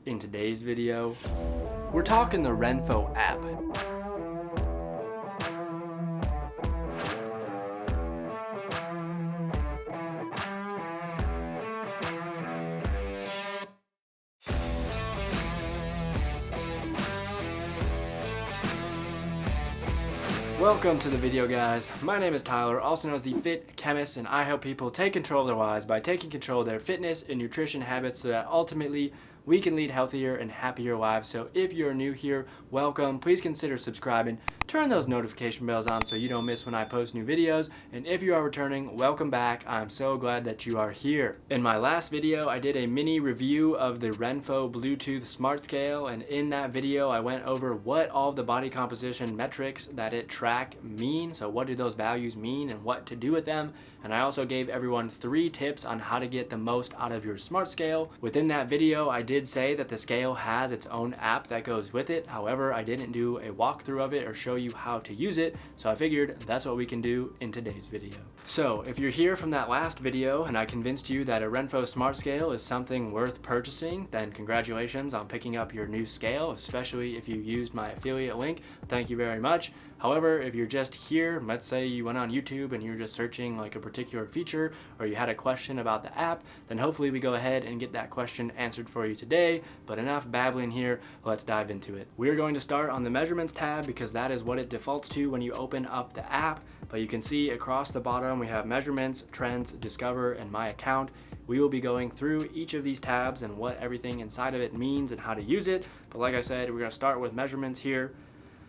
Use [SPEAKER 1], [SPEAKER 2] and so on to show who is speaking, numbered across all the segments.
[SPEAKER 1] In today's video, we're talking the RENPHO app. Welcome to the video, guys. My name is Tyler, also known as the Fit Chemist, and I help people take control of their lives by taking control of their fitness and nutrition habits so that ultimately we can lead healthier and happier lives. So if you're new here, welcome. Please consider subscribing. Turn those notification bells on so you don't miss when I post new videos. And if you are returning, welcome back. I'm so glad that you are here. In my last video, I did a mini review of the RENPHO Bluetooth Smart Scale, and in that video, I went over what all of the body composition metrics that it track mean. So what do those values mean and what to do with them? And I also gave everyone 3 tips on how to get the most out of your smart scale. Within that video, I did say that the scale has its own app that goes with it. However, I didn't do a walkthrough of it or show you how to use it. So I figured that's what we can do in today's video. So if you're here from that last video and I convinced you that a RENPHO Smart Scale is something worth purchasing, then congratulations on picking up your new scale, especially if you used my affiliate link. Thank you very much. However, if you're just here, let's say you went on YouTube and you're just searching like a particular feature, or you had a question about the app, then hopefully we go ahead and get that question answered for you today. But enough babbling here, let's dive into it. We're going to start on the measurements tab because that is what it defaults to when you open up the app. But you can see across the bottom we have measurements, trends, discover, and my account. We will be going through each of these tabs and what everything inside of it means and how to use it. But like I said, we're going to start with measurements here.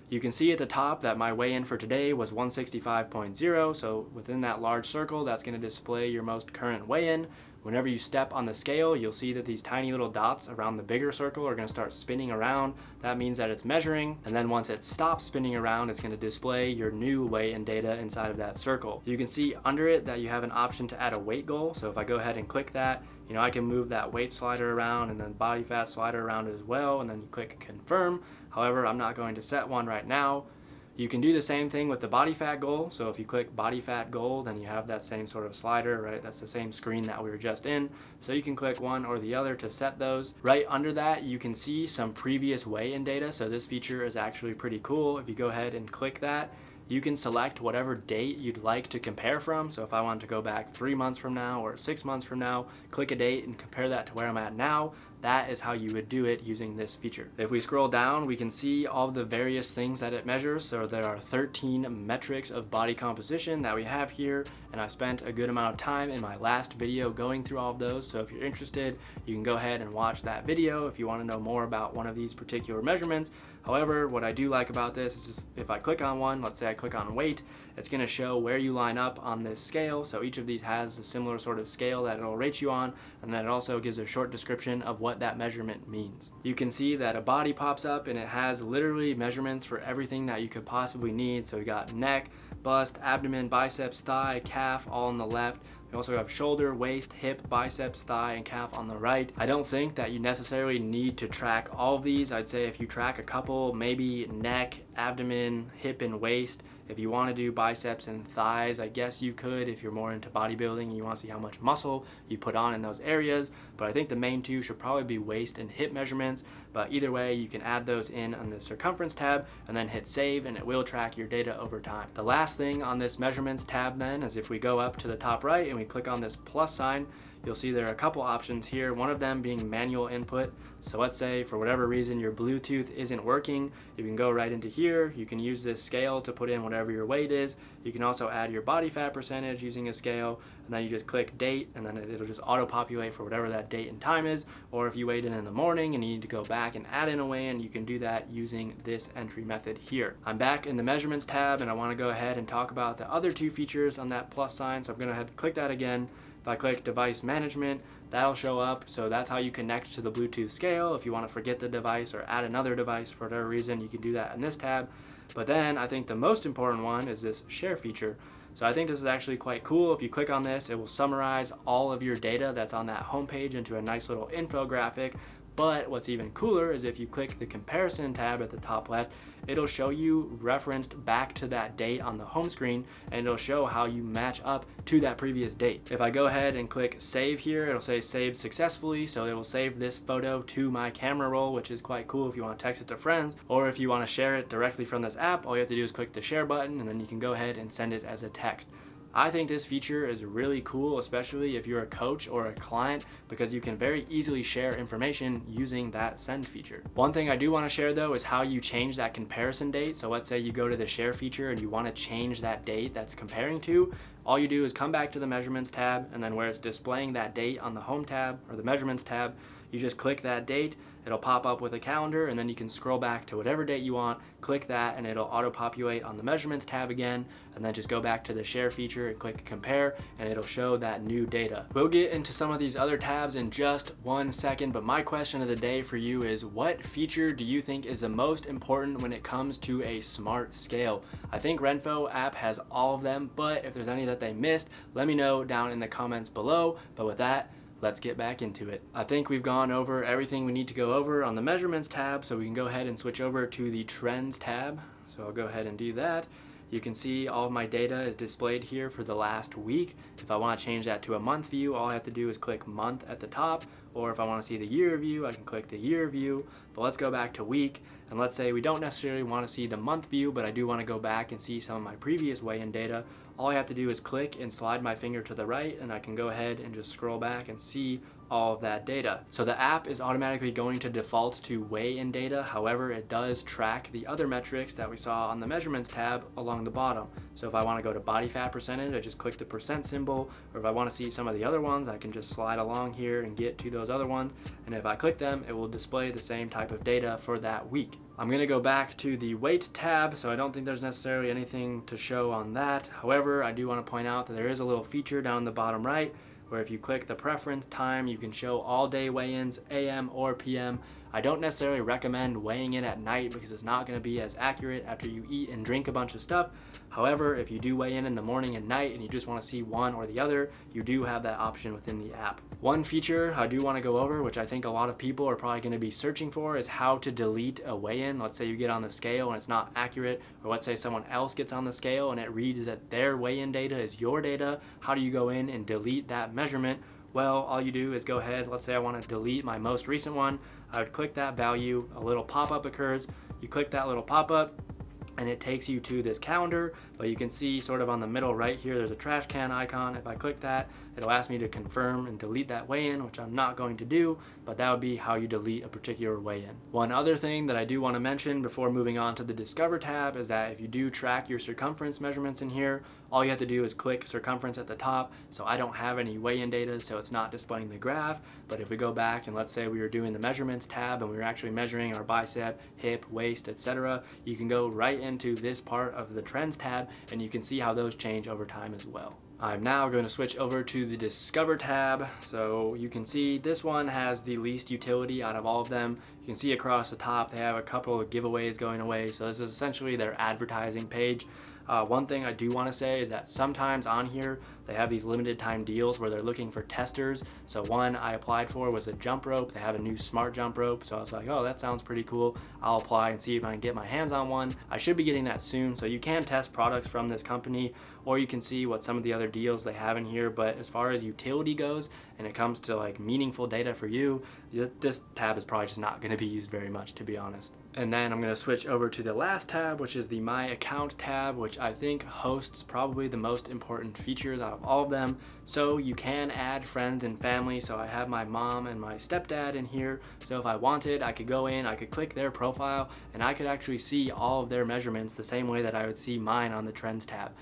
[SPEAKER 1] You can see at the top that my weigh-in for today was 165.0, so within that large circle, that's going to display your most current weigh-in. Whenever you step on the scale, you'll see that these tiny little dots around the bigger circle are going to start spinning around. That means that it's measuring, and then once it stops spinning around, it's going to display your new weigh-in data inside of that circle. You can see under it that you have an option to add a weight goal, so if I go ahead and click that, I can move that weight slider around and then body fat slider around as well, and then you click confirm. However, I'm not going to set one right now. You can do the same thing with the body fat goal. So if you click body fat goal, then you have that same sort of slider, right? That's the same screen that we were just in. So you can click one or the other to set those. Right under that, you can see some previous weigh-in data. So this feature is actually pretty cool. If you go ahead and click that, you can select whatever date you'd like to compare from. So if I want to go back 3 months from now or 6 months from now, click a date and compare that to where I'm at now. That is how you would do it using this feature. If we scroll down, we can see all the various things that it measures. So there are 13 metrics of body composition that we have here, and I spent a good amount of time in my last video going through all of those. So if you're interested, you can go ahead and watch that video if you want to know more about one of these particular measurements. However, what I do like about this is just if I click on one, let's say I click on weight, it's going to show where you line up on this scale. So each of these has a similar sort of scale that it'll rate you on, and then it also gives a short description of what that measurement means. You can see that a body pops up and it has literally measurements for everything that you could possibly need. So we got neck, bust, abdomen, biceps, thigh, calf, all on the left. We also have shoulder, waist, hip, biceps, thigh, and calf on the right. I don't think that you necessarily need to track all of these. I'd say if you track a couple, maybe neck, abdomen, hip, and waist. If you want to do biceps and thighs, I guess you could if you're more into bodybuilding and you want to see how much muscle you put on in those areas. But I think the main two should probably be waist and hip measurements. But either way, you can add those in on the circumference tab and then hit save, and it will track your data over time. The last thing on this measurements tab then is if we go up to the top right and we click on this plus sign, you'll see there are a couple options here, one of them being manual input. So let's say for whatever reason your Bluetooth isn't working, you can go right into here. You can use this scale to put in whatever your weight is. You can also add your body fat percentage using a scale, and then you just click date, and then it'll just auto-populate for whatever that date and time is. Or if you weighed in the morning and you need to go back and add in a weigh-in, you can do that using this entry method here. I'm back in the measurements tab, and I want to go ahead and talk about the other 2 features on that plus sign. So I'm going to head click that again. If I click device management, that'll show up. So that's how you connect to the Bluetooth scale. If you want to forget the device or add another device for whatever reason, you can do that in this tab. But then I think the most important one is this share feature. So I think this is actually quite cool. If you click on this, it will summarize all of your data that's on that homepage into a nice little infographic. But what's even cooler is if you click the comparison tab at the top left, it'll show you referenced back to that date on the home screen, and it'll show how you match up to that previous date. If I go ahead and click save here, it'll say saved successfully, so it will save this photo to my camera roll, which is quite cool if you want to text it to friends, or if you want to share it directly from this app, all you have to do is click the share button, and then you can go ahead and send it as a text. I think this feature is really cool, especially if you're a coach or a client, because you can very easily share information using that send feature. One thing I do want to share though is how you change that comparison date. So let's say you go to the share feature and you want to change that date that's comparing to. All you do is come back to the measurements tab, and then where it's displaying that date on the home tab or the measurements tab, you just click that date, it'll pop up with a calendar, and then you can scroll back to whatever date you want, click that, and it'll auto-populate on the measurements tab again, and then just go back to the share feature and click compare, and it'll show that new data. We'll get into some of these other tabs in just 1 second, but my question of the day for you is, what feature do you think is the most important when it comes to a smart scale? I think RENPHO app has all of them, but if there's any that they missed, let me know down in the comments below. But with that, let's get back into it. I think we've gone over everything we need to go over on the measurements tab, so we can go ahead and switch over to the trends tab. So I'll go ahead and do that. You can see all of my data is displayed here for the last week. If I want to change that to a month view, all I have to do is click month at the top, or if I want to see the year view, I can click the year view. But let's go back to week, and let's say we don't necessarily want to see the month view, but I do want to go back and see some of my previous weigh-in data. All I have to do is click and slide my finger to the right, and I can go ahead and just scroll back and see all of that data. So the app is automatically going to default to weigh-in data. However, it does track the other metrics that we saw on the measurements tab along the bottom. So if I want to go to body fat percentage, I just click the percent symbol, or if I want to see some of the other ones, I can just slide along here and get to those other ones. And if I click them, it will display the same type of data for that week. I'm going to go back to the weight tab, so I don't think there's necessarily anything to show on that. However, I do want to point out that there is a little feature down the bottom right, where if you click the preference time, you can show all day weigh-ins, AM or PM. I don't necessarily recommend weighing in at night because it's not going to be as accurate after you eat and drink a bunch of stuff. However, if you do weigh in the morning and night and you just want to see one or the other, you do have that option within the app. One feature I do want to go over, which I think a lot of people are probably going to be searching for, is how to delete a weigh-in. Let's say you get on the scale and it's not accurate, or let's say someone else gets on the scale and it reads that their weigh-in data is your data. How do you go in and delete that measurement? Well, all you do is go ahead, let's say I want to delete my most recent one. I would click that value, a little pop-up occurs. You click that little pop-up, and it takes you to this calendar, but you can see sort of on the middle right here, there's a trash can icon. If I click that, it'll ask me to confirm and delete that weigh-in, which I'm not going to do, but that would be how you delete a particular weigh-in. One other thing that I do want to mention before moving on to the Discover tab is that if you do track your circumference measurements in here, all you have to do is click circumference at the top. So I don't have any weigh-in data, so it's not displaying the graph. But if we go back and let's say we were doing the measurements tab and we were actually measuring our bicep, hip, waist, etc., you can go right into this part of the trends tab and you can see how those change over time as well. I'm now going to switch over to the Discover tab. So you can see this one has the least utility out of all of them. You can see across the top they have a couple of giveaways going away. So this is essentially their advertising page. One thing I do want to say is that sometimes on here they have these limited time deals where they're looking for testers. So one I applied for was a jump rope. They have a new smart jump rope. So I was like, oh, that sounds pretty cool. I'll apply and see if I can get my hands on one. I should be getting that soon. So you can test products from this company, or you can see what some of the other deals they have in here. But as far as utility goes, and it comes to like meaningful data for you, this tab is probably just not going to be used very much, to be honest. And then I'm going to switch over to the last tab, which is the My Account tab, which I think hosts probably the most important features out of all of them. So you can add friends and family. So I have my mom and my stepdad in here. So if I wanted, I could go in, I could click their profile, and I could actually see all of their measurements the same way that I would see mine on the Trends tab.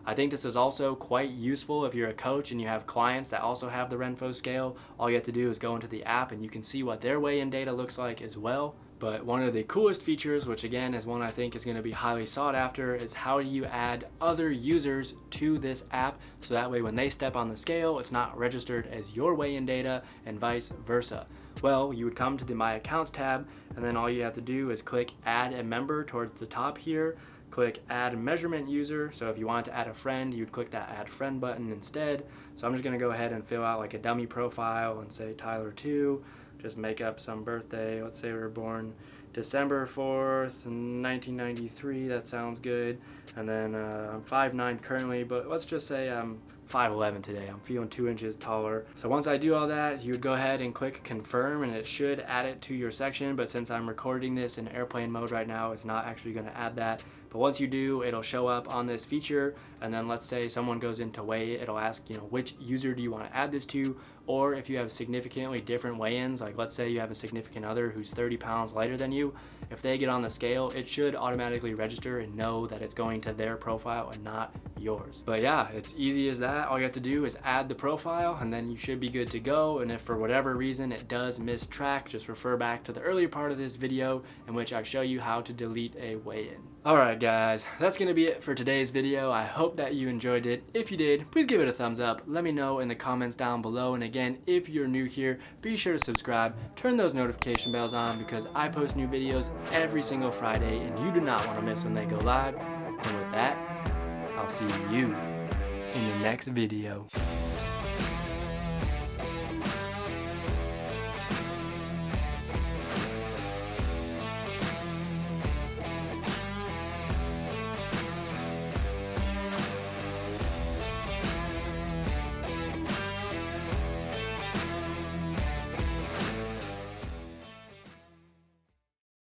[SPEAKER 1] I think this is also quite useful if you're a coach and you have clients that also have the RENPHO scale. All you have to do is go into the app and you can see what their weigh-in data looks like as well. But one of the coolest features, which again is one I think is going to be highly sought after, is how do you add other users to this app so that way when they step on the scale, it's not registered as your weigh-in data and vice versa. Well, you would come to the My Accounts tab, and then all you have to do is click Add a Member towards the top here. Click Add Measurement User. So if you want to add a friend, you'd click that Add Friend button instead. So I'm just going to go ahead and fill out like a dummy profile and say Tyler 2. just make up some birthday. Let's say we were born December 4th, 1993. That sounds good. And then I'm 5'9" currently, but let's just say I'm 5'11" today. I'm feeling 2 inches taller. So once I do all that, you would go ahead and click confirm, and it should add it to your section. But since I'm recording this in airplane mode right now, it's not actually going to add that. But once you do, it'll show up on this feature, and then let's say someone goes in to weigh it, it'll ask, which user do you want to add this to, or if you have significantly different weigh-ins, like let's say you have a significant other who's 30 pounds lighter than you, if they get on the scale, it should automatically register and know that it's going to their profile and not yours. But yeah, it's easy as that. All you have to do is add the profile, and then you should be good to go. And if for whatever reason it does miss track, just refer back to the earlier part of this video in which I show you how to delete a weigh-in. Alright guys, that's going to be it for today's video. I hope that you enjoyed it. If you did, please give it a thumbs up. Let me know in the comments down below. And again, if you're new here, be sure to subscribe. Turn those notification bells on because I post new videos every single Friday and you do not want to miss when they go live. And with that, I'll see you in the next video.